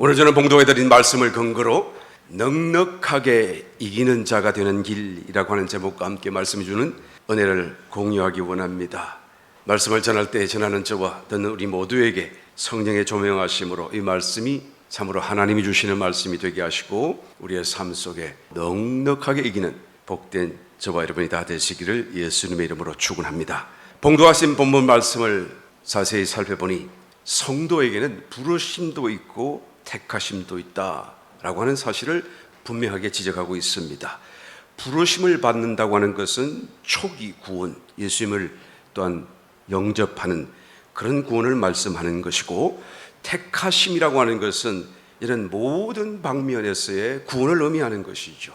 오늘 저는 봉독해 드린 말씀을 근거로 넉넉하게 이기는 자가 되는 길이라고 하는 제목과 함께 말씀해 주는 은혜를 공유하기 원합니다. 말씀을 전할 때 전하는 저와 듣는 우리 모두에게 성령의 조명하심으로 이 말씀이 참으로 하나님이 주시는 말씀이 되게 하시고 우리의 삶 속에 넉넉하게 이기는 복된 저와 여러분이 다 되시기를 예수님의 이름으로 축원합니다. 봉독하신 본문 말씀을 자세히 살펴보니 성도에게는 부르심도 있고 택하심도 있다라고 하는 사실을 분명하게 지적하고 있습니다. 부르심을 받는다고 하는 것은 초기 구원, 예수님을 또한 영접하는 그런 구원을 말씀하는 것이고, 택하심이라고 하는 것은 이런 모든 방면에서의 구원을 의미하는 것이죠.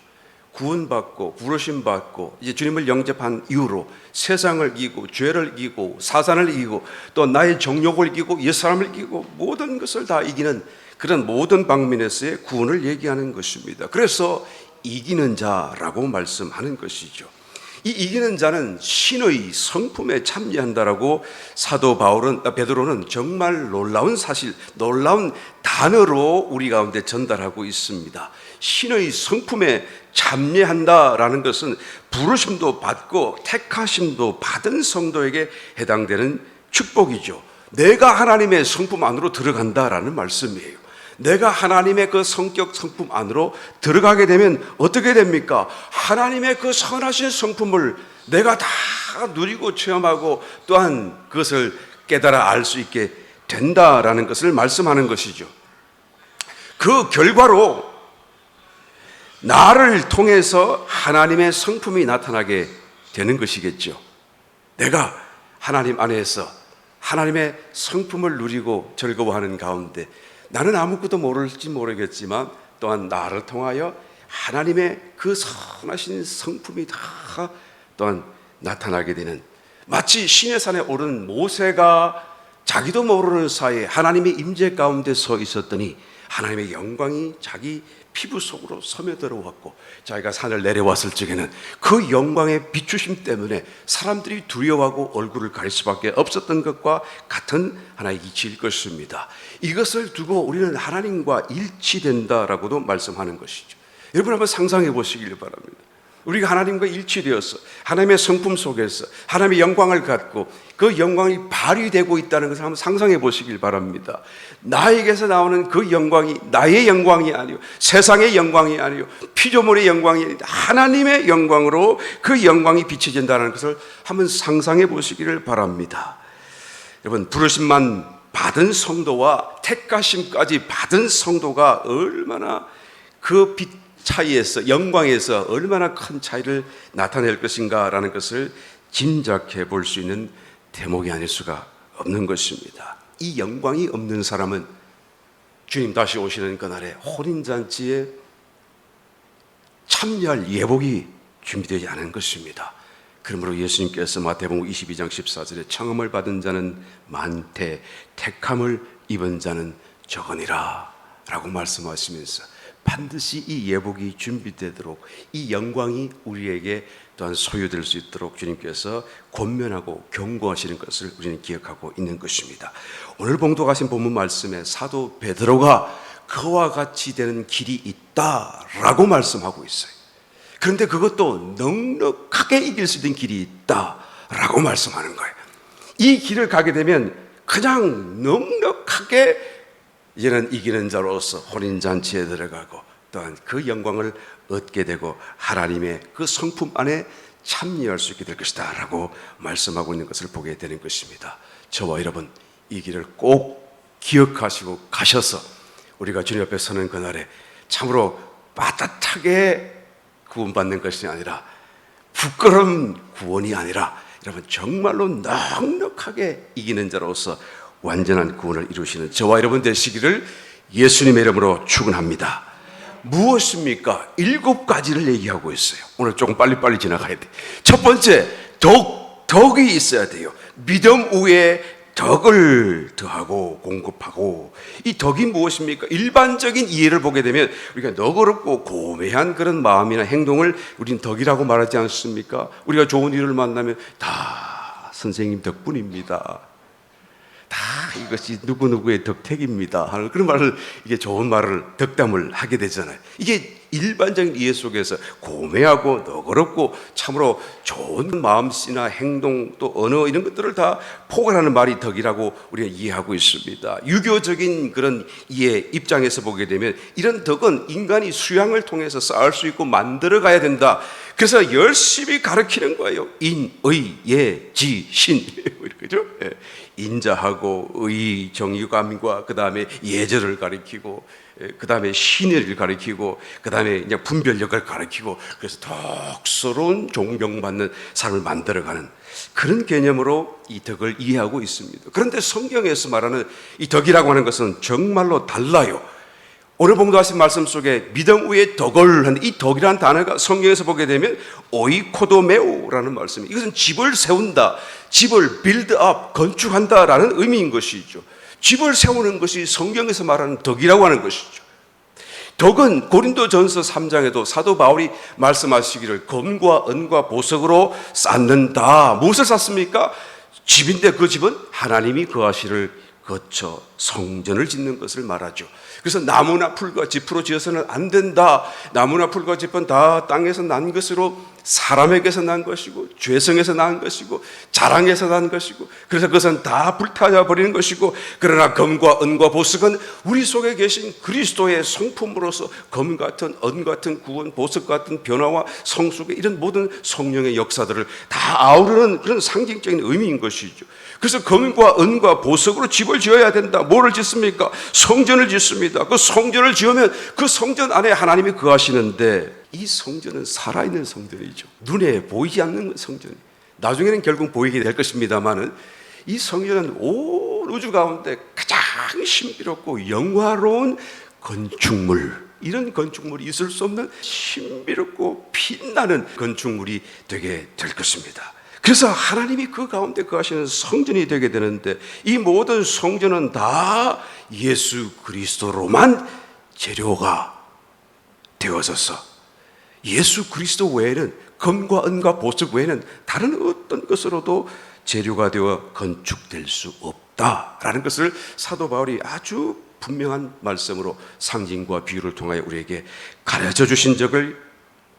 구원받고 부르심받고 이제 주님을 영접한 이후로 세상을 이기고 죄를 이기고 사단을 이기고 또 나의 정욕을 이기고 옛사람을 이기고 모든 것을 다 이기는 그런 모든 방면에서의 구원을 얘기하는 것입니다. 그래서 이기는 자라고 말씀하는 것이죠. 이 이기는 자는 신의 성품에 참여한다라고 사도 베드로는 정말 놀라운 사실, 놀라운 단어로 우리 가운데 전달하고 있습니다. 신의 성품에 참여한다라는 것은 부르심도 받고 택하심도 받은 성도에게 해당되는 축복이죠. 내가 하나님의 성품 안으로 들어간다라는 말씀이에요. 내가 하나님의 그 성격 성품 안으로 들어가게 되면 어떻게 됩니까? 하나님의 그 선하신 성품을 내가 다 누리고 체험하고 또한 그것을 깨달아 알 수 있게 된다라는 것을 말씀하는 것이죠. 그 결과로 나를 통해서 하나님의 성품이 나타나게 되는 것이겠죠. 내가 하나님 안에서 하나님의 성품을 누리고 즐거워하는 가운데 나는 아무것도 모를지 모르겠지만 또한 나를 통하여 하나님의 그 선하신 성품이 다 또한 나타나게 되는, 마치 시내산에 오른 모세가 자기도 모르는 사이에 하나님의 임재 가운데 서 있었더니 하나님의 영광이 자기 피부 속으로 스며들어왔고 자기가 산을 내려왔을 적에는 그 영광의 비추심 때문에 사람들이 두려워하고 얼굴을 가릴 수밖에 없었던 것과 같은 하나의 이치일 것입니다. 이것을 두고 우리는 하나님과 일치된다라고도 말씀하는 것이죠. 여러분 한번 상상해 보시길 바랍니다. 우리가 하나님과 일치되어서 하나님의 성품 속에서 하나님의 영광을 갖고 그 영광이 발휘되고 있다는 것을 한번 상상해 보시길 바랍니다. 나에게서 나오는 그 영광이 나의 영광이 아니고 세상의 영광이 아니고 피조물의 영광이 아니고 하나님의 영광으로 그 영광이 비춰진다는 것을 한번 상상해 보시기를 바랍니다. 여러분, 부르심만 받은 성도와 택하심까지 받은 성도가 얼마나 그 빛 차이에서, 영광에서 얼마나 큰 차이를 나타낼 것인가라는 것을 짐작해 볼 수 있는 대목이 아닐 수가 없는 것입니다. 이 영광이 없는 사람은 주님 다시 오시는 그날에 혼인잔치에 참여할 예복이 준비되지 않은 것입니다. 그러므로 예수님께서 마태복음 22장 14절에 청함을 받은 자는 많되 택함을 입은 자는 적으니라 라고 말씀하시면서 반드시 이 예복이 준비되도록 이 영광이 우리에게 또한 소유될 수 있도록 주님께서 권면하고 경고하시는 것을 우리는 기억하고 있는 것입니다. 오늘 봉독하신 본문 말씀에 사도 베드로가 그와 같이 되는 길이 있다라고 말씀하고 있어요. 그런데 그것도 넉넉하게 이길 수 있는 길이 있다라고 말씀하는 거예요. 이 길을 가게 되면 그냥 넉넉하게 이제는 이기는 자로서 혼인잔치에 들어가고 또한 그 영광을 얻게 되고 하나님의 그 성품 안에 참여할 수 있게 될 것이다 라고 말씀하고 있는 것을 보게 되는 것입니다. 저와 여러분, 이 길을 꼭 기억하시고 가셔서 우리가 주님 앞에 서는 그날에 참으로 빠듯하게 구원받는 것이 아니라 부끄러운 구원이 아니라 여러분 정말로 넉넉하게 이기는 자로서 완전한 구원을 이루시는 저와 여러분 되시기를 예수님의 이름으로 축원합니다. 무엇입니까? 7가지를 얘기하고 있어요. 오늘 조금 빨리빨리 지나가야 돼. 첫 번째, 덕이 있어야 돼요. 믿음 위에 덕을 더하고 공급하고, 이 덕이 무엇입니까? 일반적인 이해를 보게 되면 우리가 너그럽고 고매한 그런 마음이나 행동을 우리는 덕이라고 말하지 않습니까? 우리가 좋은 일을 만나면 다 선생님 덕분입니다, 다 이것이 누구누구의 덕택입니다 하는 그런 말을, 이게 좋은 말을, 덕담을 하게 되잖아요. 이게 일반적인 이해 속에서 고매하고 너그럽고 참으로 좋은 마음씨나 행동 또 언어 이런 것들을 다 포괄하는 말이 덕이라고 우리가 이해하고 있습니다. 유교적인 그런 이해 입장에서 보게 되면 이런 덕은 인간이 수양을 통해서 쌓을 수 있고 만들어 가야 된다. 그래서 열심히 가르치는 거예요. 인, 의, 예, 지, 신. 그죠? 인자하고 의, 정의감과 그 다음에 예절을 가리키고, 그 다음에 신의를 가리키고, 그 다음에 이제 분별력을 가리키고, 그래서 덕스러운 존경받는 삶을 만들어가는 그런 개념으로 이 덕을 이해하고 있습니다. 그런데 성경에서 말하는 이 덕이라고 하는 것은 정말로 달라요. 오늘 봉독하신 말씀 속에 믿음 위에 덕을 하는 이 덕이라는 단어가 성경에서 보게 되면 오이코도메오라는 말씀이, 이것은 집을 세운다, 집을 빌드업, 건축한다라는 의미인 것이죠. 집을 세우는 것이 성경에서 말하는 덕이라고 하는 것이죠. 덕은 고린도전서 3장에도 사도 바울이 말씀하시기를 금과 은과 보석으로 쌓는다. 무엇을 쌓습니까? 집인데 그 집은 하나님이 거하시를 거쳐 성전을 짓는 것을 말하죠. 그래서 나무나 풀과 짚으로 지어서는 안 된다. 나무나 풀과 짚은 다 땅에서 난 것으로 사람에게서 난 것이고 죄성에서 난 것이고 자랑에서 난 것이고, 그래서 그것은 다 불타져 버리는 것이고, 그러나 금과 은과 보석은 우리 속에 계신 그리스도의 성품으로서 금 같은, 은 같은 구원, 보석 같은 변화와 성숙의 이런 모든 성령의 역사들을 다 아우르는 그런 상징적인 의미인 것이죠. 그래서 금과 은과 보석으로 집을 지어야 된다. 뭐를 짓습니까? 성전을 짓습니다. 그 성전을 지으면 그 성전 안에 하나님이 거하시는데, 이 성전은 살아있는 성전이죠. 눈에 보이지 않는 성전이 나중에는 결국 보이게 될 것입니다만은, 이 성전은 온 우주 가운데 가장 신비롭고 영화로운 건축물, 이런 건축물이 있을 수 없는 신비롭고 빛나는 건축물이 되게 될 것입니다. 그래서 하나님이 그 가운데 거하시는 성전이 되게 되는데, 이 모든 성전은 다 예수 그리스도로만 재료가 되어져서, 예수 그리스도 외에는, 금과 은과 보석 외에는 다른 어떤 것으로도 재료가 되어 건축될 수 없다라는 것을 사도 바울이 아주 분명한 말씀으로 상징과 비유를 통하여 우리에게 가르쳐 주신 적을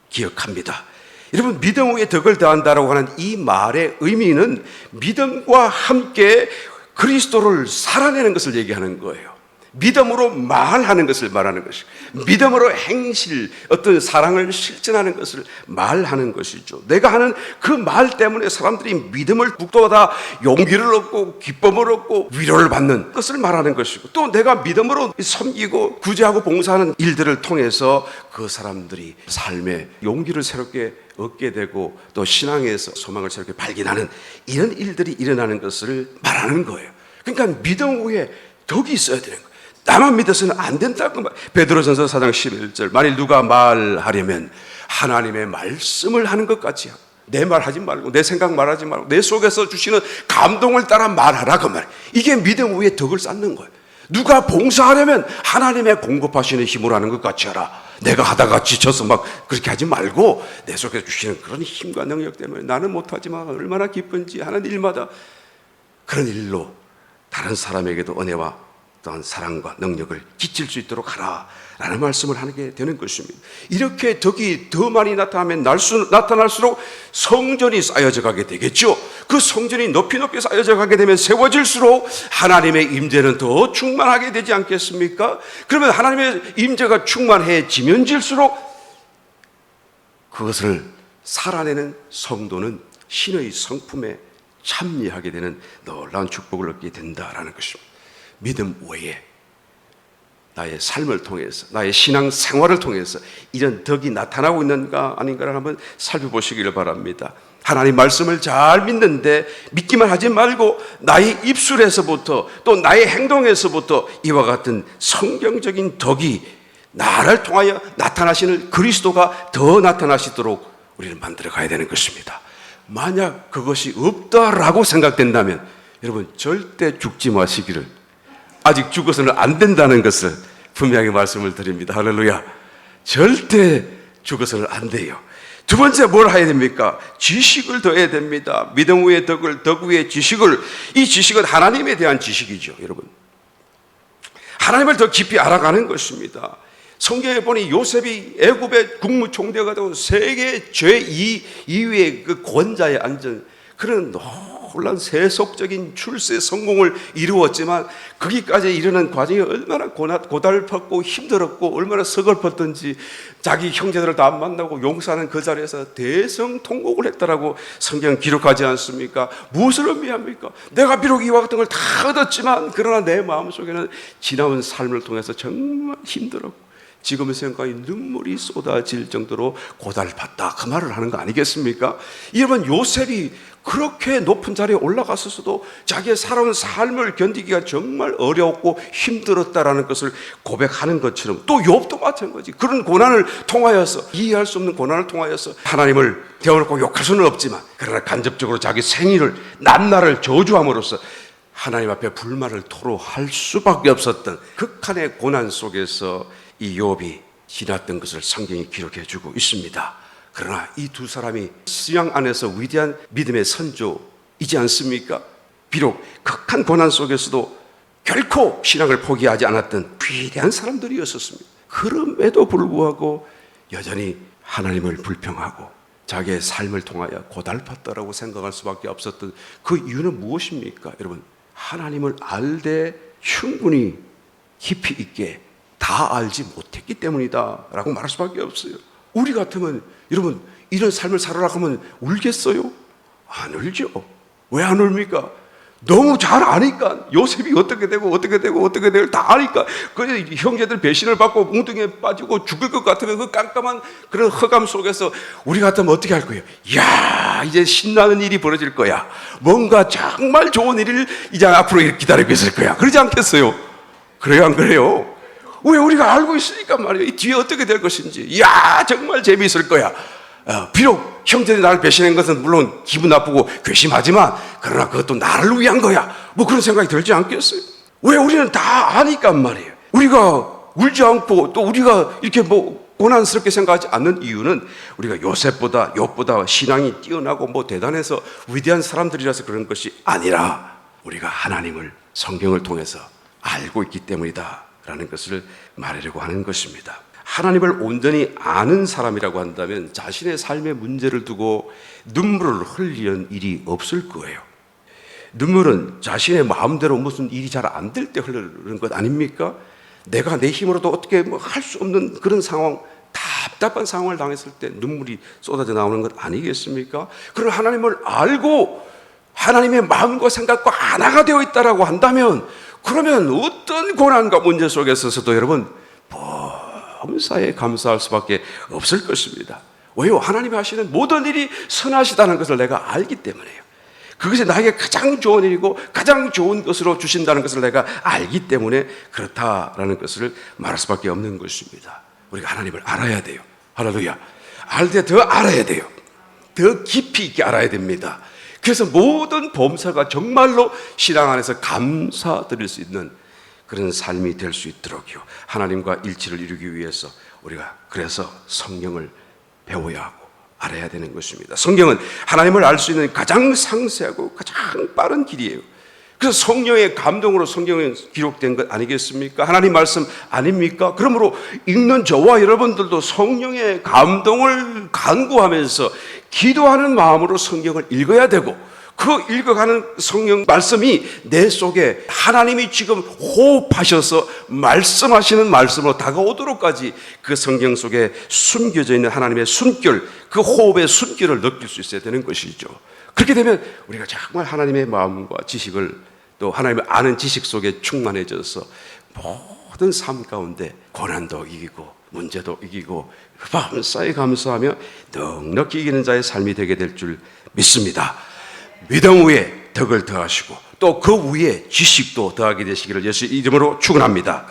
기억합니다. 여러분, 믿음 위에 덕을 더한다라고 하는 이 말의 의미는 믿음과 함께 그리스도를 살아내는 것을 얘기하는 거예요. 믿음으로 말하는 것을 말하는 것이고, 믿음으로 행실, 어떤 사랑을 실천하는 것을 말하는 것이죠. 내가 하는 그 말 때문에 사람들이 믿음을 북돋아 용기를 얻고 기쁨을 얻고 위로를 받는 것을 말하는 것이고, 또 내가 믿음으로 섬기고 구제하고 봉사하는 일들을 통해서 그 사람들이 삶의 용기를 새롭게 얻게 되고 또 신앙에서 소망을 새롭게 발견하는 이런 일들이 일어나는 것을 말하는 거예요. 그러니까 믿음 위에 덕이 있어야 되는 거예요. 나만 믿어서는 안 된다고 말. 베드로전서 4장 11절, 만일 누가 말하려면 하나님의 말씀을 하는 것 같이 내 말 하지 말고, 내 생각 말하지 말고, 내 속에서 주시는 감동을 따라 말하라, 그 말. 이게 믿음 위에 덕을 쌓는 거예요. 누가 봉사하려면 하나님의 공급하시는 힘으로 하는 것 같이 하라. 내가 하다가 지쳐서 막 그렇게 하지 말고, 내 속에 주시는 그런 힘과 능력 때문에 나는 못하지만 얼마나 기쁜지 하는 일마다 그런 일로 다른 사람에게도 은혜와 또한 사랑과 능력을 끼칠 수 있도록 하라라는 말씀을 하게 되는 것입니다. 이렇게 덕이 더 많이 나타나면 나타날수록 성전이 쌓여져 가게 되겠죠. 그 성전이 높이 높이 쌓여져 가게 되면 세워질수록 하나님의 임재는 더 충만하게 되지 않겠습니까? 그러면 하나님의 임재가 충만해지면질수록 그것을 살아내는 성도는 신의 성품에 참여하게 되는 놀라운 축복을 얻게 된다라는 것입니다. 믿음 외에 나의 삶을 통해서, 나의 신앙 생활을 통해서 이런 덕이 나타나고 있는가 아닌가를 한번 살펴보시기를 바랍니다. 하나님 말씀을 잘 믿는데 믿기만 하지 말고 나의 입술에서부터 또 나의 행동에서부터 이와 같은 성경적인 덕이 나를 통하여 나타나시는 그리스도가 더 나타나시도록 우리는 만들어 가야 되는 것입니다. 만약 그것이 없다라고 생각된다면 여러분 절대 죽지 마시기를, 아직 죽어서는 안 된다는 것을 분명히 말씀을 드립니다. 할렐루야. 절대 죽어서는 안 돼요. 두 번째 뭘 해야 됩니까? 지식을 더해야 됩니다. 믿음 위에 덕을, 덕 위에 지식을. 이 지식은 하나님에 대한 지식이죠, 여러분. 하나님을 더 깊이 알아가는 것입니다. 성경에 보니 요셉이 애굽의 국무총리가 되고 세계 제2위의 그 권자에 앉은 그런 놀란 세속적인 출세 성공을 이루었지만 거기까지 이르는 과정이 얼마나 고달팠고 힘들었고 얼마나 서글펐던지 자기 형제들을 다 안 만나고 용사는 그 자리에서 대성통곡을 했다라고 성경은 기록하지 않습니까? 무엇을 의미합니까? 내가 비록 이와 같은 걸 다 얻었지만 그러나 내 마음속에는 지나온 삶을 통해서 정말 힘들었고 지금 생각이 눈물이 쏟아질 정도로 고달팠다, 그 말을 하는 거 아니겠습니까? 여러분, 요셉이 그렇게 높은 자리에 올라갔었어도 자기의 살아온 삶을 견디기가 정말 어려웠고 힘들었다라는 것을 고백하는 것처럼 또 욥도 마찬가지. 그런 고난을 통하여서, 이해할 수 없는 고난을 통하여서 하나님을 대어놓고 욕할 수는 없지만 그러나 간접적으로 자기 생일을 낱날을 저주함으로써 하나님 앞에 불만을 토로할 수밖에 없었던 극한의 고난 속에서 이 욥이 지났던 것을 성경이 기록해 주고 있습니다. 그러나 이 두 사람이 신앙 안에서 위대한 믿음의 선조이지 않습니까? 비록 극한 고난 속에서도 결코 신앙을 포기하지 않았던 위대한 사람들이었었습니다. 그럼에도 불구하고 여전히 하나님을 불평하고 자기의 삶을 통하여 고달팠다라고 생각할 수밖에 없었던 그 이유는 무엇입니까? 여러분, 하나님을 알되 충분히 깊이 있게 다 알지 못했기 때문이다 라고 말할 수밖에 없어요. 우리 같으면 여러분 이런 삶을 살아라 하면 울겠어요? 안 울죠. 왜 안 울입니까? 너무 잘 아니까. 요셉이 어떻게 되고 다 아니까. 그 형제들 배신을 받고 웅덩이에 빠지고 죽을 것 같으면 그 깜깜한 그런 허감 속에서 우리 같으면 어떻게 할 거예요? 이야, 이제 신나는 일이 벌어질 거야. 뭔가 정말 좋은 일을 이제 앞으로 기다리고 있을 거야. 그러지 않겠어요? 그래요, 안 그래요? 왜? 우리가 알고 있으니까 말이에요. 이 뒤에 어떻게 될 것인지. 이야, 정말 재미있을 거야. 비록 형제들이 나를 배신한 것은 물론 기분 나쁘고 괘씸하지만 그러나 그것도 나를 위한 거야. 뭐 그런 생각이 들지 않겠어요? 왜? 우리는 다 아니까 말이에요. 우리가 울지 않고 또 우리가 이렇게 뭐 고난스럽게 생각하지 않는 이유는 우리가 요셉보다 욥보다 신앙이 뛰어나고 뭐 대단해서 위대한 사람들이라서 그런 것이 아니라 우리가 하나님을 성경을 통해서 알고 있기 때문이다 라는 것을 말하려고 하는 것입니다. 하나님을 온전히 아는 사람이라고 한다면 자신의 삶의 문제를 두고 눈물을 흘리는 일이 없을 거예요. 눈물은 자신의 마음대로 무슨 일이 잘 안 될 때 흐르는 것 아닙니까? 내가 내 힘으로도 어떻게 뭐 할 수 없는 그런 상황, 답답한 상황을 당했을 때 눈물이 쏟아져 나오는 것 아니겠습니까? 그런 하나님을 알고 하나님의 마음과 생각과 하나가 되어 있다라고 한다면 그러면 어떤 고난과 문제 속에 있어서도 여러분 범사에 감사할 수밖에 없을 것입니다. 왜요? 하나님이 하시는 모든 일이 선하시다는 것을 내가 알기 때문에요. 그것이 나에게 가장 좋은 일이고 가장 좋은 것으로 주신다는 것을 내가 알기 때문에 그렇다라는 것을 말할 수밖에 없는 것입니다. 우리가 하나님을 알아야 돼요. 할렐루야. 알 때 더 알아야 돼요. 더 깊이 있게 알아야 됩니다. 그래서 모든 범사가 정말로 신앙 안에서 감사드릴 수 있는 그런 삶이 될 수 있도록요. 하나님과 일치를 이루기 위해서 우리가 그래서 성경을 배워야 하고 알아야 되는 것입니다. 성경은 하나님을 알 수 있는 가장 상세하고 가장 빠른 길이에요. 그래서 성령의 감동으로 성경에 기록된 것 아니겠습니까? 하나님 말씀 아닙니까? 그러므로 읽는 저와 여러분들도 성령의 감동을 간구하면서 기도하는 마음으로 성경을 읽어야 되고 그 읽어가는 성경 말씀이 내 속에 하나님이 지금 호흡하셔서 말씀하시는 말씀으로 다가오도록까지 그 성경 속에 숨겨져 있는 하나님의 숨결, 그 호흡의 숨결을 느낄 수 있어야 되는 것이죠. 그렇게 되면 우리가 정말 하나님의 마음과 지식을 또 하나님을 아는 지식 속에 충만해져서 모든 삶 가운데 고난도 이기고 문제도 이기고 밤사이 감사하며 넉넉히 이기는 자의 삶이 되게 될 줄 믿습니다. 믿음 위에 덕을 더하시고 또 그 위에 지식도 더하게 되시기를 예수 이름으로 축원합니다.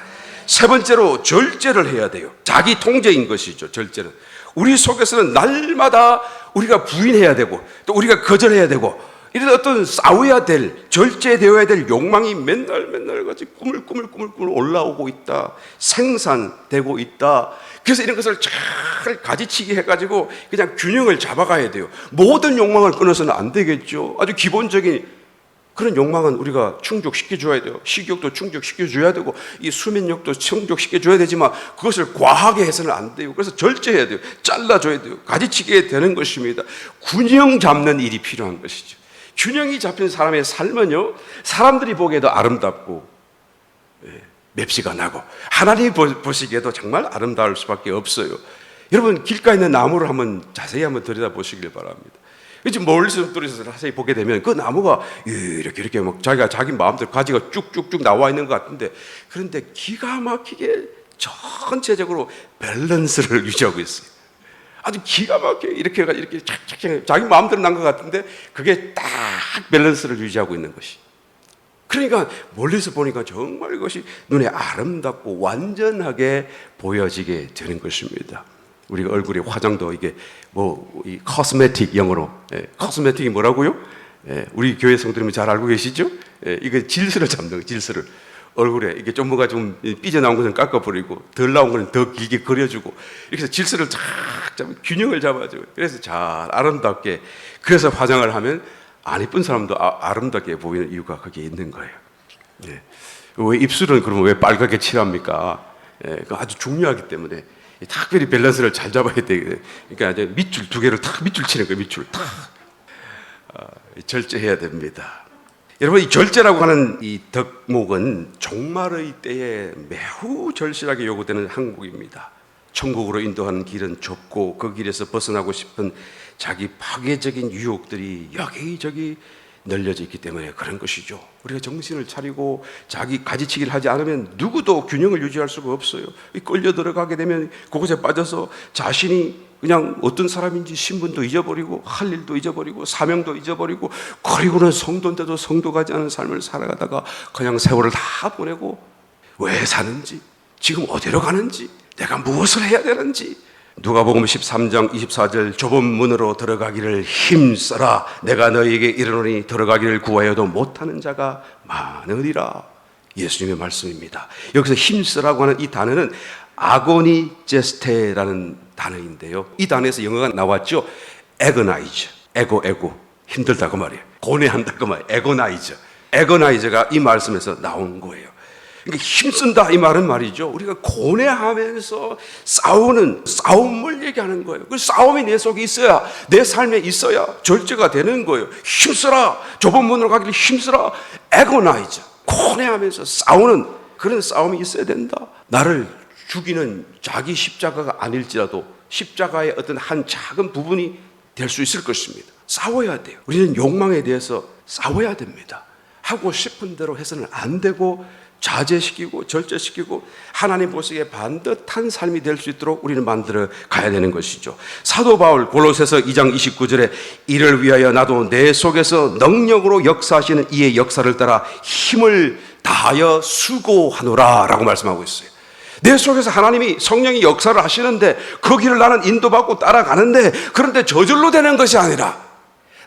세 번째로 절제를 해야 돼요. 자기 통제인 것이죠. 절제는 우리 속에서는 날마다 우리가 부인해야 되고 또 우리가 거절해야 되고 이런 어떤 싸워야 될, 절제되어야 될 욕망이 맨날 같이 꾸물꾸물 올라오고 있다. 생산되고 있다. 그래서 이런 것을 잘 가지치기 해가지고 그냥 균형을 잡아가야 돼요. 모든 욕망을 끊어서는 안 되겠죠. 아주 기본적인 그런 욕망은 우리가 충족시켜줘야 돼요. 식욕도 충족시켜줘야 되고 이 수면욕도 충족시켜줘야 되지만 그것을 과하게 해서는 안 돼요. 그래서 절제해야 돼요. 잘라줘야 돼요. 가지치게 되는 것입니다. 균형 잡는 일이 필요한 것이죠. 균형이 잡힌 사람의 삶은요, 사람들이 보기에도 아름답고 맵시가 나고 하나님이 보시기에도 정말 아름다울 수밖에 없어요. 여러분, 길가에 있는 나무를 자세히 들여다보시길 바랍니다. 이제 멀리서 떨어져서 자세히 보게 되면 그 나무가 이렇게 막 자기 마음대로 가지가 쭉쭉쭉 나와 있는 것 같은데, 그런데 기가 막히게 전체적으로 밸런스를 유지하고 있어요. 아주 기가 막히게 이렇게 착착 자기 마음대로 난 것 같은데 그게 딱 밸런스를 유지하고 있는 것이. 그러니까 멀리서 보니까 정말 이것이 눈에 아름답고 완전하게 보여지게 되는 것입니다. 우리가 얼굴에 화장도 이게 이 코스메틱, 영어로 코스메틱이 뭐라고요? 우리 교회 성도님이 잘 알고 계시죠? 이거 질서를 잡는 거예요. 질서를. 얼굴에 이게 좀 뭐가 좀 삐져나온 것은 깎아버리고 덜 나온 것은 더 길게 그려주고, 이렇게 해서 질서를 쫙 잡고 균형을 잡아줘요. 그래서 잘 아름답게. 그래서 화장을 하면 안 이쁜 사람도 아름답게 보이는 이유가 거기에 있는 거예요. 왜 입술은 그러면 왜 빨갛게 칠합니까? 아주 중요하기 때문에 특별히 밸런스를 잘 잡아야 돼. 그러니까 밑줄 두 개를 탁 밑줄 치는 거예요. 밑줄 탁 절제해야 됩니다. 여러분, 이 절제라고 하는 이 덕목은 종말의 때에 매우 절실하게 요구되는 항목입니다. 천국으로 인도하는 길은 좁고 그 길에서 벗어나고 싶은 자기 파괴적인 유혹들이 여기저기 널려져 있기 때문에 그런 것이죠. 우리가 정신을 차리고 자기 가지치기를 하지 않으면 누구도 균형을 유지할 수가 없어요. 끌려 들어가게 되면 그곳에 빠져서 자신이 그냥 어떤 사람인지 신분도 잊어버리고 할 일도 잊어버리고 사명도 잊어버리고, 그리고는 성도인데도 성도 가지 않은 삶을 살아가다가 그냥 세월을 다 보내고 왜 사는지, 지금 어디로 가는지, 내가 무엇을 해야 되는지. 누가복음 13장 24절, 좁은 문으로 들어가기를 힘써라. 내가 너희에게 이르노니 들어가기를 구하여도 못하는 자가 많으리라. 예수님의 말씀입니다. 여기서 힘쓰라고 하는 이 단어는 아고니제스테라는 단어인데요, 이 단어에서 영어가 나왔죠. agonize, 에고 힘들다고 말이에요. 고뇌한다고 말이에요. 에고나이저가 이 말씀에서 나온 거예요. 그러니까 힘쓴다 이 말은 말이죠, 우리가 고뇌하면서 싸우는 싸움을 얘기하는 거예요. 그 싸움이 내 속에 있어야, 내 삶에 있어야 절제가 되는 거예요. 힘쓰라, 좁은 문으로 가기를 힘쓰라. 에고나이저, 고뇌하면서 싸우는 그런 싸움이 있어야 된다. 나를 죽이는 자기 십자가가 아닐지라도 십자가의 어떤 한 작은 부분이 될 수 있을 것입니다. 싸워야 돼요. 우리는 욕망에 대해서 싸워야 됩니다. 하고 싶은 대로 해서는 안 되고, 자제시키고 절제시키고 하나님 보시기에 반듯한 삶이 될 수 있도록 우리는 만들어 가야 되는 것이죠. 사도 바울 골로새서 2장 29절에 이를 위하여 나도 내 속에서 능력으로 역사하시는 이의 역사를 따라 힘을 다하여 수고하노라 라고 말씀하고 있어요. 내 속에서 하나님이 성령이 역사를 하시는데 그 길을 나는 인도받고 따라가는데, 그런데 저절로 되는 것이 아니라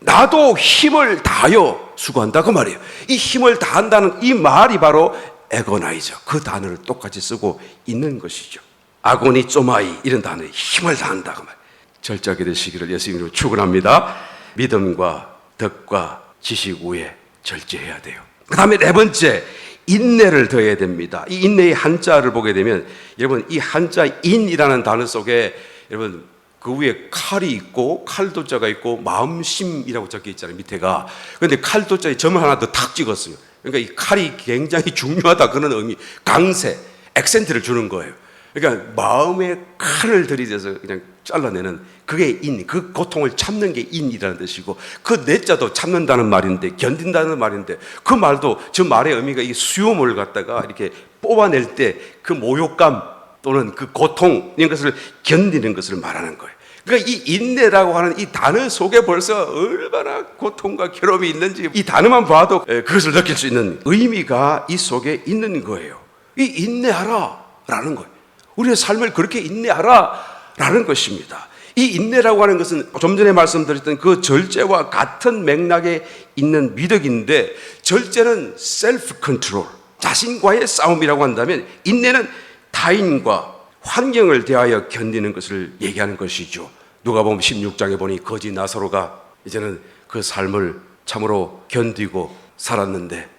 나도 힘을 다하여 수고한다 그 말이에요. 이 힘을 다한다는 이 말이 바로 에고나이저, 그 단어를 똑같이 쓰고 있는 것이죠. 아고니 쪼마이 이런 단어에 힘을 다한다 그 말. 절제하게 되시기를 예수님으로 축원합니다. 믿음과 덕과 지식 후에 절제해야 돼요. 그 다음에 네 번째, 인내를 더해야 됩니다. 이 인내의 한자를 보게 되면, 여러분 이 한자 인이라는 단어 속에 여러분 그 위에 칼이 있고 칼도자가 있고 마음심이라고 적혀 있잖아요, 밑에가. 그런데 칼도자에 점을 하나 더 탁 찍었어요. 그러니까 이 칼이 굉장히 중요하다 그런 의미, 강세, 액센트를 주는 거예요. 그러니까 마음에 칼을 들이대서 그냥 잘라내는 그게 인, 그 고통을 참는 게 인이라는 뜻이고, 그 내자도 참는다는 말인데, 견딘다는 말인데, 그 말도 저 말의 의미가 이 수요물을 갖다가 이렇게 뽑아낼 때 그 모욕감 또는 그 고통, 이런 것을 견디는 것을 말하는 거예요. 그러니까 이 인내라고 하는 이 단어 속에 벌써 얼마나 고통과 괴로움이 있는지 이 단어만 봐도 그것을 느낄 수 있는 의미가 이 속에 있는 거예요. 이 인내하라 라는 거예요. 우리의 삶을 그렇게 인내하라 라는 것입니다. 이 인내라고 하는 것은 좀 전에 말씀드렸던 그 절제와 같은 맥락에 있는 미덕인데, 절제는 셀프 컨트롤, 자신과의 싸움이라고 한다면, 인내는 타인과 환경을 대하여 견디는 것을 얘기하는 것이죠. 누가복음 16장에 보니 거지 나사로가 이제는 그 삶을 참으로 견디고 살았는데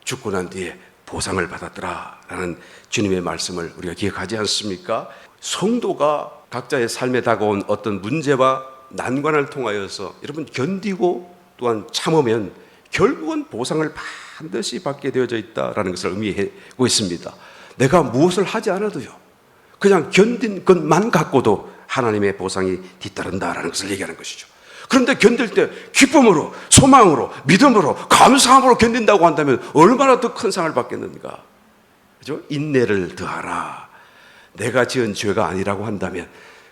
죽고 난 뒤에 보상을 받았더라라는 주님의 말씀을 우리가 기억하지 않습니까? 성도가 각자의 삶에 다가온 어떤 문제와 난관을 통하여서 여러분 견디고 또한 참으면 결국은 보상을 반드시 받게 되어져 있다라는 것을 의미하고 있습니다. 내가 무엇을 하지 않아도요, 그냥 견딘 것만 갖고도 하나님의 보상이 뒤따른다라는 것을 얘기하는 것이죠. 그런데 견딜 때 기쁨으로, 소망으로, 믿음으로, 감사함으로 견딘다고 한다면 얼마나 더 큰 상을 받겠는가. 그죠? 인내를 더하라. 내가 지은 죄가 아니라고 한다면,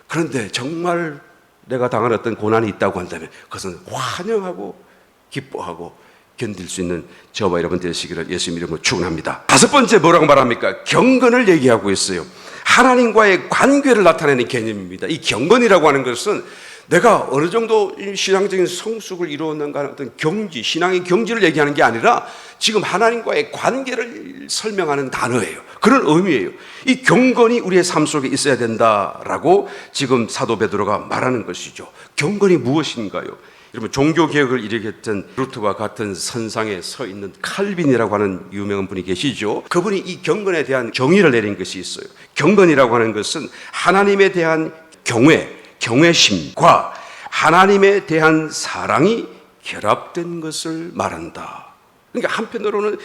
그런데 정말 내가 당한 어떤 고난이 있다고 한다면 그것은 환영하고 기뻐하고 견딜 수 있는 저와 여러분 되시기를 예수님 이름으로 축원합니다. 다섯 번째 뭐라고 말합니까? 경건을 얘기하고 있어요. 하나님과의 관계를 나타내는 개념입니다. 이 경건이라고 하는 것은 내가 어느 정도 신앙적인 성숙을 이루었는가 하는 어떤 경지, 신앙의 경지를 얘기하는 게 아니라 지금 하나님과의 관계를 설명하는 단어예요. 그런 의미예요. 이 경건이 우리의 삶 속에 있어야 된다라고 지금 사도 베드로가 말하는 것이죠. 경건이 무엇인가요? 여러분, 종교개혁을 일으켰던 루트와 같은 선상에 서 있는 칼빈이라고 하는 유명한 분이 계시죠. 그분이 이 경건에 대한 정의를 내린 것이 있어요. 경건이라고 하는 것은 하나님에 대한 경외심과 하나님에 대한 사랑이 결합된 것을 말한다. 그러니까 한편으로는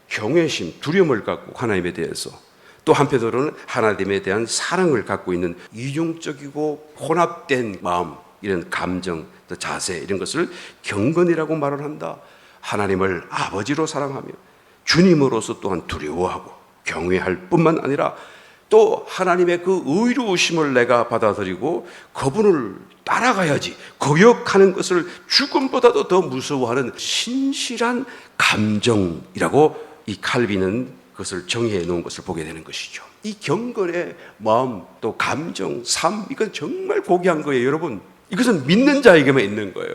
경외심, 두려움을 갖고 하나님에 대해서, 또 한편으로는 하나님에 대한 사랑을 갖고 있는 이중적이고 혼합된 마음, 이런 감정, 또 자세, 이런 것을 경건이라고 말을 한다. 하나님을 아버지로 사랑하며 주님으로서 또한 두려워하고 경외할 뿐만 아니라 또 하나님의 그 의로우심을 내가 받아들이고 그분을 따라가야지, 거역하는 것을 죽음보다도 더 무서워하는 신실한 감정이라고 이 칼빈은 그것을 정의해 놓은 것을 보게 되는 것이죠. 이 경건의 마음, 또 감정, 삶, 이건 정말 고귀한 거예요. 여러분, 이것은 믿는 자에게만 있는 거예요.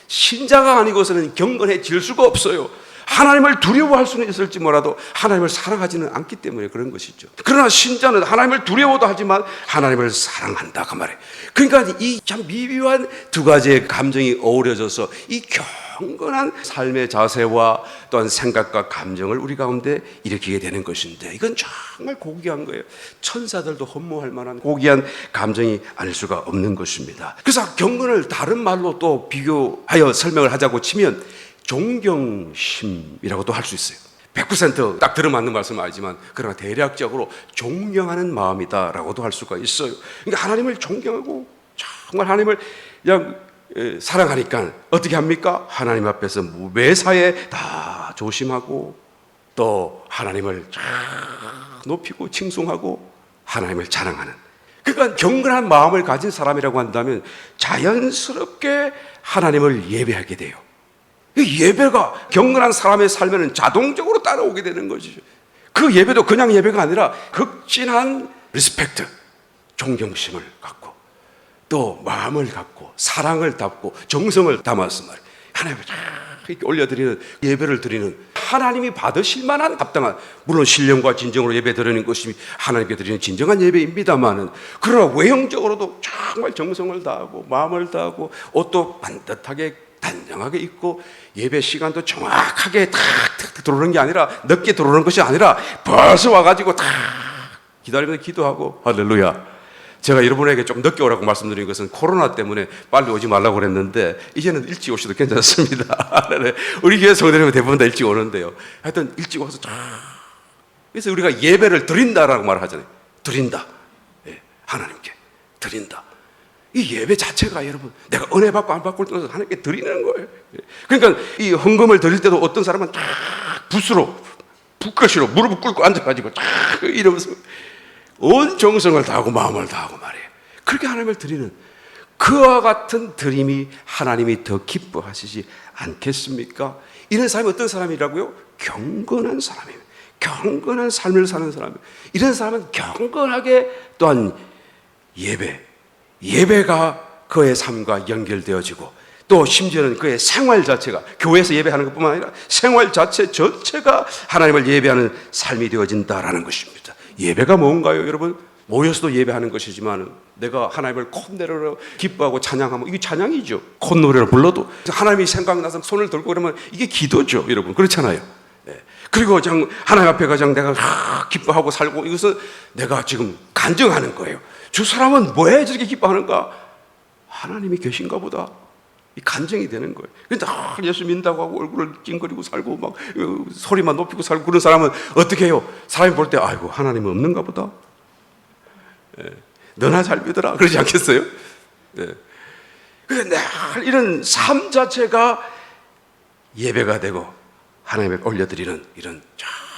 신자가 아니고서는 경건해질 수가 없어요. 하나님을 두려워할 수는 있을지 몰라도 하나님을 사랑하지는 않기 때문에 그런 것이죠. 그러나 신자는 하나님을 두려워도 하지만 하나님을 사랑한다, 그 말이에요. 그러니까 이 참 미묘한 두 가지의 감정이 어우러져서 이 경건한 삶의 자세와 또한 생각과 감정을 우리 가운데 일으키게 되는 것인데, 이건 정말 고귀한 거예요. 천사들도 흠모할 만한 고귀한 감정이 아닐 수가 없는 것입니다. 그래서 경건을 다른 말로 또 비교하여 설명을 하자고 치면 존경심이라고도 할 수 있어요. 100% 들어맞는 말씀은 아니지만 그러나 대략적으로 존경하는 마음이다라고도 할 수가 있어요. 그러니까 하나님을 존경하고 정말 하나님을 그냥 사랑하니까 어떻게 합니까? 하나님 앞에서 매사에 다 조심하고 또 하나님을 높이고 칭송하고 하나님을 자랑하는, 그러니까 경건한 마음을 가진 사람이라고 한다면 자연스럽게 하나님을 예배하게 돼요. 예배가 경건한 사람의 삶에는 자동적으로 따라오게 되는 것이죠. 그 예배도 그냥 예배가 아니라 극진한 리스펙트, 존경심을 갖고 또 마음을 갖고 사랑을 담고 정성을 담아서 말이에요. 하나님을 이렇게 올려드리는, 예배를 드리는, 하나님이 받으실 만한 합당한, 물론 신령과 진정으로 예배 드리는 것이 하나님께 드리는 진정한 예배입니다만은, 그러나 외형적으로도 정말 정성을 다하고 마음을 다하고 옷도 반듯하게 단정하게 입고 예배 시간도 정확하게 탁 들어오는 게 아니라, 늦게 들어오는 것이 아니라 벌써 와가지고 탁 기다리면서 기도하고, 할렐루야. 제가 여러분에게 좀 늦게 오라고 말씀드린 것은 코로나 때문에 빨리 오지 말라고 그랬는데 이제는 일찍 오셔도 괜찮습니다. 우리 교회 성도들은 대부분 다 일찍 오는데요. 하여튼 일찍 와서 쫙, 그래서 우리가 예배를 드린다라고 말하잖아요. 드린다. 예, 하나님께 드린다. 이 예배 자체가 여러분, 내가 은혜 받고 안 받고를 떠나서 하나님께 드리는 거예요. 그러니까 이 헌금을 드릴 때도 어떤 사람은 쫙 붓으로, 붓글씨로 무릎을 꿇고 앉아가지고 쫙 이러면서 온 정성을 다하고 마음을 다하고 말이에요. 그렇게 하나님을 드리는, 그와 같은 드림이 하나님이 더 기뻐하시지 않겠습니까? 이런 사람이 어떤 사람이라고요? 경건한 사람이에요. 경건한 삶을 사는 사람이에요. 이런 사람은 경건하게 또한 예배가 그의 삶과 연결되어지고 또 심지어는 그의 생활 자체가 교회에서 예배하는 것뿐만 아니라 생활 자체 전체가 하나님을 예배하는 삶이 되어진다라는 것입니다. 예배가 뭔가요, 여러분? 모여서도 예배하는 것이지만 내가 하나님을 콧노래로 기뻐하고 찬양하면 이게 찬양이죠. 콧노래를 불러도 하나님이 생각나서 손을 들고 그러면 이게 기도죠, 여러분. 그렇잖아요. 네. 그리고 하나님 앞에 가장 내가 기뻐하고 살고 이것은 내가 지금 간증하는 거예요. 저 사람은 왜 저렇게 기뻐하는가? 하나님이 계신가 보다. 이 간증이 되는 거예요. 근데 예수 믿는다고 하고 얼굴을 찡그리고 살고 막 소리만 높이고 살고 그런 사람은 어떻게 해요? 사람이 볼 때 아이고 하나님은 없는가 보다. 예. 너나 잘 믿어라 그러지 않겠어요? 예. 그런데 이런 삶 자체가 예배가 되고 하나님께 올려드리는 이런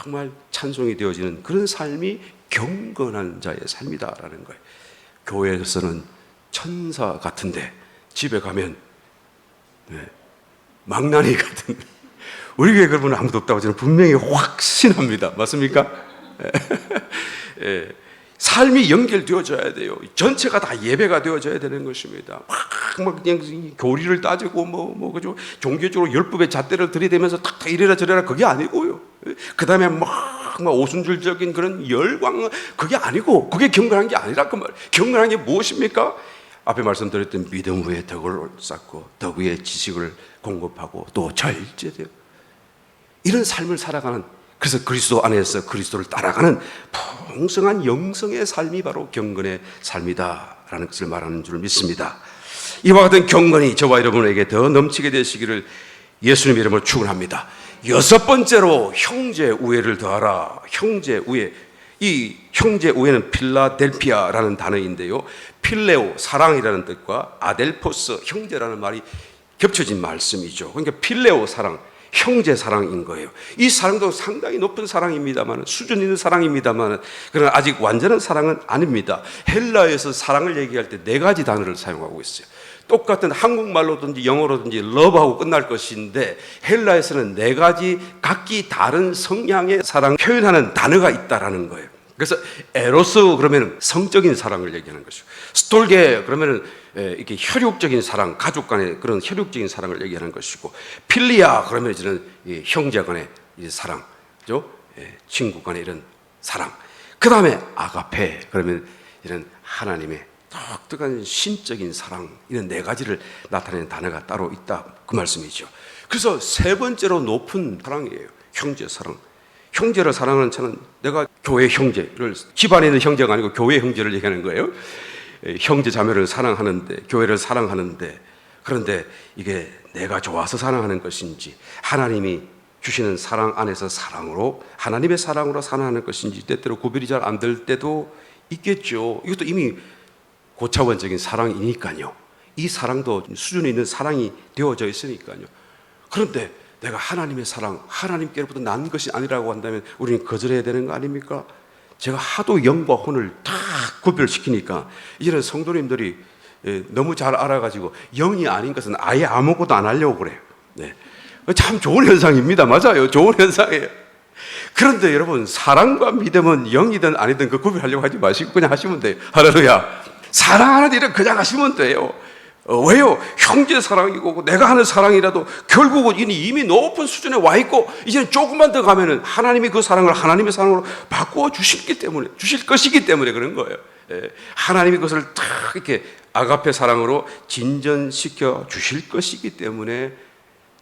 정말 찬송이 되어지는 그런 삶이 경건한 자의 삶이다라는 거예요. 교회에서는 천사 같은데 집에 가면 망나니 같은, 우리 교회 그런 분은 아무도 없다고 저는 분명히 확신합니다. 맞습니까? 삶이 연결되어져야 돼요. 전체가 다 예배가 되어져야 되는 것입니다. 막 그냥 교리를 따지고 그죠? 종교적으로 율법의 잣대를 들이대면서 탁탁 이래라 저래라 그게 아니고요. 그 다음에 막 오순절적인 그런 열광 그게 아니고 그게 경건한 게 아니라 그 말. 경건한 게 무엇입니까? 앞에 말씀드렸던 믿음 위에 덕을 쌓고 덕 위에 지식을 공급하고 또 절제돼요. 이런 삶을 살아가는, 그래서 그리스도 안에서 그리스도를 따라가는 풍성한 영성의 삶이 바로 경건의 삶이다라는 것을 말하는 줄 믿습니다. 이와 같은 경건이 저와 여러분에게 더 넘치게 되시기를 예수님 이름으로 축원합니다. 여섯 번째로 형제 우애를 더하라. 형제 우애. 이 형제 우애는 필라델피아라는 단어인데요, 필레오 사랑이라는 뜻과 아델포스 형제라는 말이 겹쳐진 말씀이죠. 그러니까 필레오 사랑, 형제 사랑인 거예요. 이 사랑도 상당히 높은 사랑입니다만, 수준 있는 사랑입니다만, 그러나 아직 완전한 사랑은 아닙니다. 헬라에서 사랑을 얘기할 때 네 가지 단어를 사용하고 있어요. 똑같은 한국말로든지 영어로든지 러브하고 끝날 것인데 헬라에서는 네 가지 각기 다른 성향의 사랑을 표현하는 단어가 있다라는 거예요. 그래서 에로스 그러면 성적인 사랑을 얘기하는 것이고, 스톨게 그러면 이렇게 혈육적인 사랑, 가족 간의 그런 혈육적인 사랑을 얘기하는 것이고, 필리아 그러면 이제는 형제 간의 사랑, 그죠? 친구 간의 이런 사랑. 그 다음에 아가페 그러면 이런 하나님의 독특한 신적인 사랑, 이런 네 가지를 나타내는 단어가 따로 있다 그 말씀이죠. 그래서 세 번째로 높은 사랑이에요. 형제 사랑. 형제를 사랑하는 저는 내가 교회 형제를, 집안에 있는 형제가 아니고 교회 형제를 얘기하는 거예요. 형제 자매를 사랑하는데, 교회를 사랑하는데, 그런데 이게 내가 좋아서 사랑하는 것인지 하나님이 주시는 사랑 안에서 사랑으로, 하나님의 사랑으로 사랑하는 것인지 때때로 구별이 잘 안 될 때도 있겠죠. 이것도 이미 고차원적인 사랑이니까요. 이 사랑도 수준이 있는 사랑이 되어져 있으니까요. 그런데 내가 하나님의 사랑, 하나님께로부터 난 것이 아니라고 한다면 우리는 거절해야 되는 거 아닙니까? 제가 하도 영과 혼을 다 구별시키니까 이제는 성도님들이 너무 잘 알아가지고 영이 아닌 것은 아예 아무것도 안 하려고 그래요. 네. 참 좋은 현상입니다. 맞아요. 좋은 현상이에요. 그런데 여러분, 사랑과 믿음은 영이든 아니든 그 구별하려고 하지 마시고 그냥 하시면 돼요. 할렐루야. 사랑하는 일은 그냥 하시면 돼요. 왜요? 형제 사랑이고 내가 하는 사랑이라도 결국은 이미 높은 수준에 와 있고 이제는 조금만 더 가면은 하나님이 그 사랑을 하나님의 사랑으로 바꾸어 주실 것이기 때문에 그런 거예요. 하나님이 그것을 딱 이렇게 아가페 사랑으로 진전시켜 주실 것이기 때문에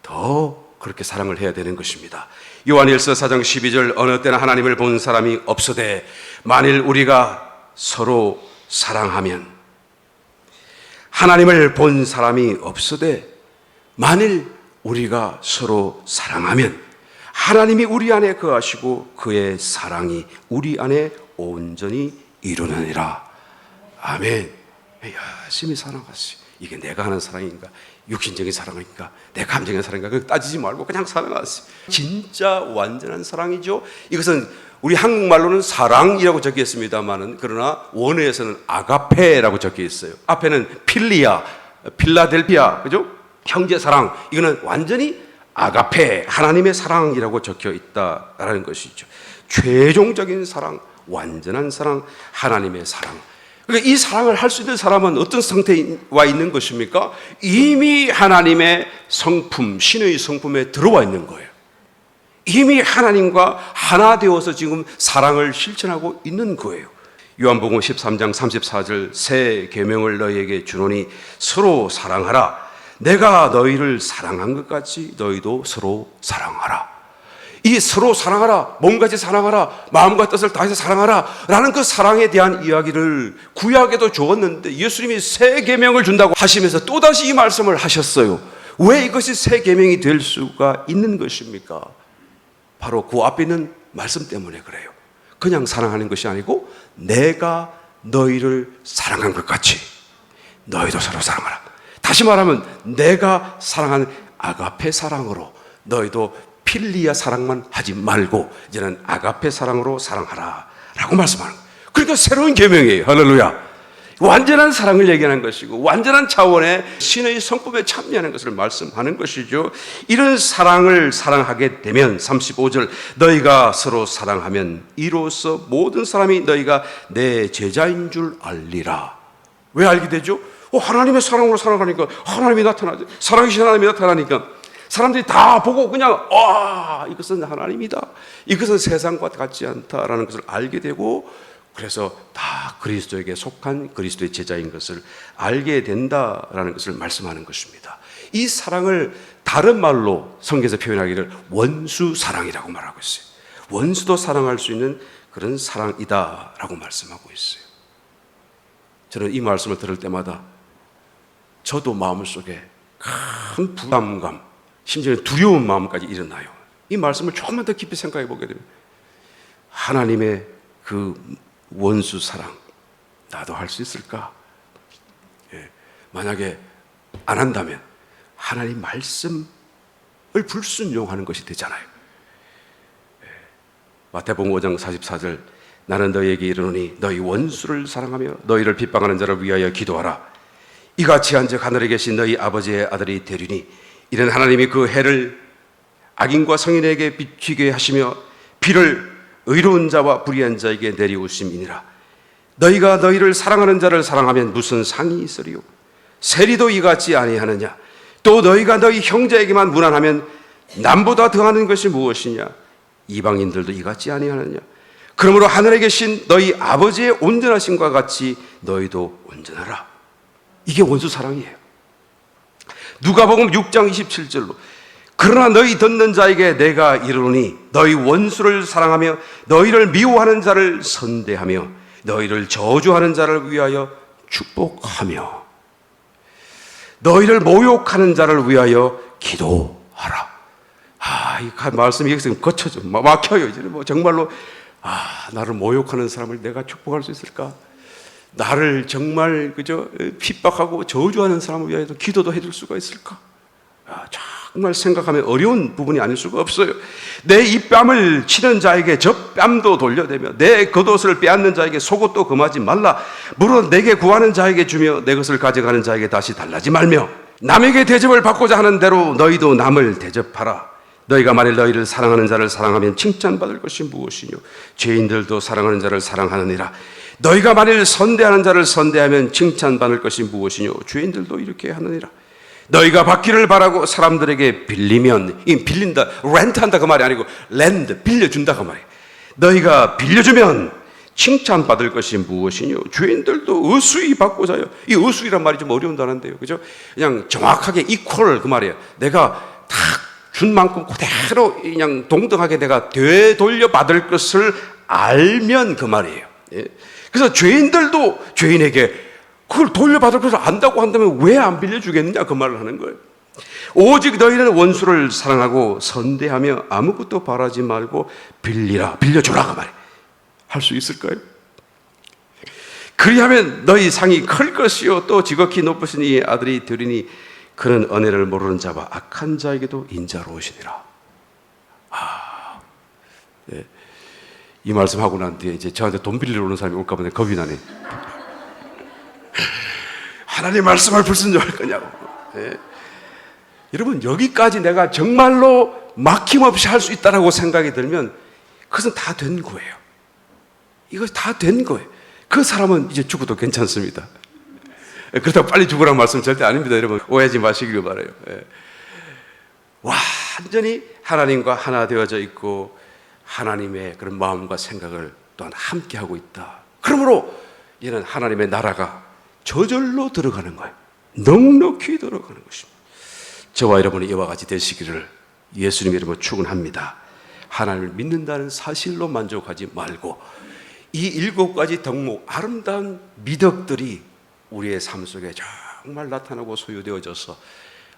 더 그렇게 사랑을 해야 되는 것입니다. 요한일서 4장 12절, 어느 때나 하나님을 본 사람이 없으되 만일 우리가 서로 사랑하면, 하나님을 본 사람이 없으되 만일 우리가 서로 사랑하면 하나님이 우리 안에 거하시고 그의 사랑이 우리 안에 온전히 이루느니라. 아멘. 열심히 사랑하세요. 이게 내가 하는 사랑인가, 육신적인 사랑인가, 내 감정의 사랑인가, 그거 따지지 말고 그냥 사랑하세요. 진짜 완전한 사랑이죠. 이것은 우리 한국말로는 사랑이라고 적혀 있습니다만은, 그러나 원어에서는 아가페라고 적혀 있어요. 앞에는 필리아, 필라델피아, 그죠? 형제 사랑. 이거는 완전히 아가페, 하나님의 사랑이라고 적혀 있다라는 것이죠. 최종적인 사랑, 완전한 사랑, 하나님의 사랑. 그러니까 이 사랑을 할 수 있는 사람은 어떤 상태에 와 있는 것입니까? 이미 하나님의 성품, 신의 성품에 들어와 있는 거예요. 이미 하나님과 하나 되어서 지금 사랑을 실천하고 있는 거예요. 요한복음 13장 34절 새 계명을 너희에게 주노니 서로 사랑하라. 내가 너희를 사랑한 것 같이 너희도 서로 사랑하라. 이 서로 사랑하라, 몸같이 사랑하라, 마음과 뜻을 다해서 사랑하라 라는 그 사랑에 대한 이야기를 구약에도 주었는데 예수님이 새 계명을 준다고 하시면서 또다시 이 말씀을 하셨어요. 왜 이것이 새 계명이 될 수가 있는 것입니까? 바로 그 앞에 있는 말씀 때문에 그래요. 그냥 사랑하는 것이 아니고 내가 너희를 사랑한 것 같이 너희도 서로 사랑하라. 다시 말하면 내가 사랑하는 아가페 사랑으로 너희도 필리아 사랑만 하지 말고 이제는 아가페 사랑으로 사랑하라 라고 말씀하는 거예요. 그러니까 새로운 계명이에요. 할렐루야. 완전한 사랑을 얘기하는 것이고 완전한 차원의 신의 성품에 참여하는 것을 말씀하는 것이죠. 이런 사랑을 사랑하게 되면 35절 너희가 서로 사랑하면 이로써 모든 사람이 너희가 내 제자인 줄 알리라. 왜 알게 되죠? 하나님의 사랑으로 살아가니까 하나님이 나타나죠. 사랑이신 하나님이 나타나니까 사람들이 다 보고 그냥 이것은 하나님이다, 이것은 세상과 같지 않다라는 것을 알게 되고 그래서 다 그리스도에게 속한 그리스도의 제자인 것을 알게 된다라는 것을 말씀하는 것입니다. 이 사랑을 다른 말로 성경에서 표현하기를 원수 사랑이라고 말하고 있어요. 원수도 사랑할 수 있는 그런 사랑이다라고 말씀하고 있어요. 저는 이 말씀을 들을 때마다 저도 마음속에 큰 부담감, 심지어 두려운 마음까지 일어나요. 이 말씀을 조금만 더 깊이 생각해 보게 되면 하나님의 그 원수 사랑 나도 할 수 있을까? 만약에 안 한다면 하나님 말씀을 불순종하는 것이 되잖아요. 마태복음 5장 44절 나는 너희에게 이르노니 너희 원수를 사랑하며 너희를 핍박하는 자를 위하여 기도하라. 이같이 한즉 하늘에 계신 너희 아버지의 아들이 되리니 이는 하나님이 그 해를 악인과 성인에게 비추게 하시며 비를 의로운 자와 불의한 자에게 내리우심이니라. 너희가 너희를 사랑하는 자를 사랑하면 무슨 상이 있으리요? 세리도 이같이 아니하느냐? 또 너희가 너희 형제에게만 무난하면 남보다 더하는 것이 무엇이냐? 이방인들도 이같이 아니하느냐? 그러므로 하늘에 계신 너희 아버지의 온전하심과 같이 너희도 온전하라. 이게 원수 사랑이에요. 누가복음 6장 27절로 그러나 너희 듣는 자에게 내가 이르노니 너희 원수를 사랑하며 너희를 미워하는 자를 선대하며 너희를 저주하는 자를 위하여 축복하며 너희를 모욕하는 자를 위하여 기도하라. 이 말씀이 여기서 거쳐져 막혀요. 이제 정말로 나를 모욕하는 사람을 내가 축복할 수 있을까? 나를 정말 핍박하고 저주하는 사람을 위하여도 기도도 해줄 수가 있을까? 정말 생각하면 어려운 부분이 아닐 수가 없어요. 내 입뺨을 치는 자에게 저 뺨도 돌려대며 내 겉옷을 빼앗는 자에게 속옷도 금하지 말라. 물론 내게 구하는 자에게 주며 내 것을 가져가는 자에게 다시 달라지 말며 남에게 대접을 받고자 하는 대로 너희도 남을 대접하라. 너희가 만일 너희를 사랑하는 자를 사랑하면 칭찬받을 것이 무엇이뇨? 죄인들도 사랑하는 자를 사랑하느니라. 너희가 만일 선대하는 자를 선대하면 칭찬받을 것이 무엇이뇨? 죄인들도 이렇게 하느니라. 너희가 받기를 바라고 사람들에게 빌리면, 이 빌린다, 렌트한다 그 말이 아니고 렌드, 빌려준다 그 말이에요. 너희가 빌려주면 칭찬받을 것이 무엇이뇨? 죄인들도 의수히 받고자 해요. 이 의수이란 말이 좀 어려운 단어인데요, 그죠? 그냥 정확하게 이퀄 그 말이에요. 내가 딱 준 만큼 그대로 그냥 동등하게 내가 되돌려 받을 것을 알면 그 말이에요. 그래서 죄인들도 죄인에게 그걸 돌려받을 것을 안다고 한다면 왜 안 빌려주겠느냐 그 말을 하는 거예요. 오직 너희는 원수를 사랑하고 선대하며 아무것도 바라지 말고 빌리라, 빌려주라 그 말이에요. 할 수 있을까요? 그리하면 너희 상이 클 것이요 또 지극히 높으신 이 아들이 되리니 그는 은혜를 모르는 자와 악한 자에게도 인자로우시니라. 네. 이 말씀하고 난 뒤에 이제 저한테 돈 빌리러 오는 사람이 올까 보네. 겁이 나네. 하나님 말씀을 불순종할 거냐고. 네. 여러분 여기까지 내가 정말로 막힘없이 할 수 있다라고 생각이 들면 그것은 다 된 거예요. 이거 다 된 거예요. 그 사람은 이제 죽어도 괜찮습니다. 그렇다고 빨리 죽으라는 말씀 절대 아닙니다. 여러분 오해하지 마시길 바라요. 완전히 하나님과 하나 되어져 있고 하나님의 그런 마음과 생각을 또한 함께 하고 있다. 그러므로 이는 하나님의 나라가 저절로 들어가는 거예요. 넉넉히 들어가는 것입니다. 저와 여러분이 이와 같이 되시기를 예수님 이름으로 축원합니다. 하나님을 믿는다는 사실로 만족하지 말고 이 7가지 덕목, 아름다운 미덕들이 우리의 삶 속에 정말 나타나고 소유되어져서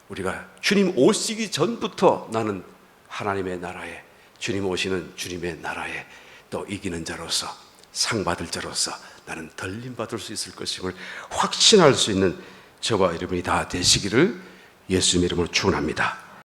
우리가 주님 오시기 전부터 나는 하나님의 나라에, 주님 오시는 주님의 나라에 또 이기는 자로서, 상 받을 자로서 나는 덜림 받을 수 있을 것임을 확신할 수 있는 저와 여러분이 다 되시기를 예수님 이름으로 축원합니다.